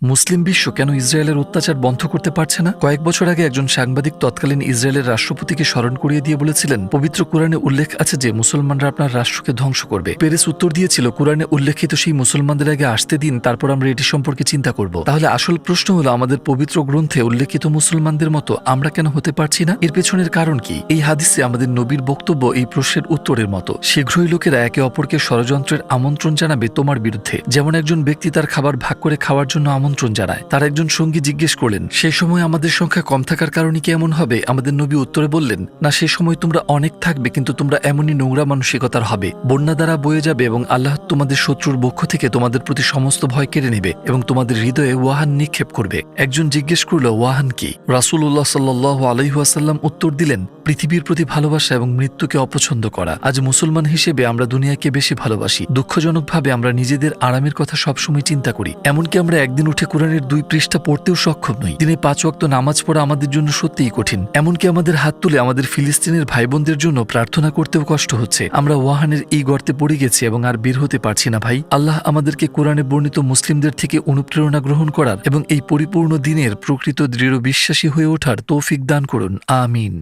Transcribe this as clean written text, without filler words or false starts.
মুসলিম বিশ্ব কেন ইসরায়েলের অত্যাচার বন্ধ করতে পারছে না? কয়েক বছর আগে একজন সাংবাদিক তৎকালীন ইসরায়েলের রাষ্ট্রপতিকে স্মরণ করিয়ে দিয়ে বলেছিলেন, পবিত্র কোরআনে উল্লেখ আছে যে মুসলমানরা আপনার রাষ্ট্রকে ধ্বংস করবে। পেরেস উত্তর দিয়েছিল, কোরআনে উল্লেখিত সেই মুসলমানদের আগে আসতে দিন, তারপর আমরা এটি সম্পর্কে চিন্তা করব। তাহলে আসল প্রশ্ন হলো, আমাদের পবিত্র গ্রন্থে উল্লেখিত মুসলমানদের মতো আমরা কেন হতে পারছি না? এর পেছনের কারণ কি? এই হাদিসে আমাদের নবীর বক্তব্য এই প্রশ্নের উত্তরের মতো। শীঘ্রই লোকেরা একে অপরকে ষড়যন্ত্রের আমন্ত্রণ জানাবে তোমার বিরুদ্ধে। যেমন একজন ব্যক্তি তার খাবার ভাগ করে খাওয়ার জন্য আমন্ত্রণ জানায়। তার একজন সঙ্গী জিজ্ঞেস করলেন, সেই সময় আমাদের সংখ্যা কম থাকার কারণে কি এমন হবে? আমাদের নবী উত্তরে বললেন, না, সে সময় তোমরা অনেক থাকবে, কিন্তু তোমরা এমনই নোংরা মানসিকতার হবে, বন্যা দ্বারা বয়ে যাবে এবং আল্লাহ তোমাদের শত্রুর পক্ষ থেকে তোমাদের প্রতি সমস্ত ভয় কেড়ে নেবে এবং তোমাদের হৃদয়ে ওয়াহান নিক্ষেপ করবে। একজন জিজ্ঞেস করল, ওয়াহান কি? রাসূলুল্লাহ সাল্লাল্লাহু আলাইহি ওয়াসাল্লাম উত্তর দিলেন, পৃথিবীর প্রতি ভালোবাসা এবং মৃত্যুকে অপছন্দ করা। আজ মুসলমান হিসেবে আমরা দুনিয়াকে বেশি ভালোবাসি। দুঃখজনকভাবে আমরা নিজেদের আরামের কথা সবসময় চিন্তা করি। এমনকি আমরা একদিন উঠে কোরআনের 2 পৃষ্ঠা পড়তেও সক্ষম নই। দিনে 5 ওয়াক্ত নামাজ পড়া আমাদের জন্য সত্যিই কঠিন। এমনকি আমাদের হাত তুলে আমাদের ফিলিস্তিনের ভাই বোনদের জন্য প্রার্থনা করতেও কষ্ট হচ্ছে। আমরা ওয়াহানের এই গর্তে পড়ে গেছি এবং আর বের হতে পারছি না। ভাই, আল্লাহ আমাদেরকে কোরআনে বর্ণিত মুসলিমদের থেকে অনুপ্রেরণা গ্রহণ করার এবং এই পরিপূর্ণ দিনের প্রকৃত দৃঢ় বিশ্বাসী হয়ে ওঠার তৌফিক দান করুন। আমিন।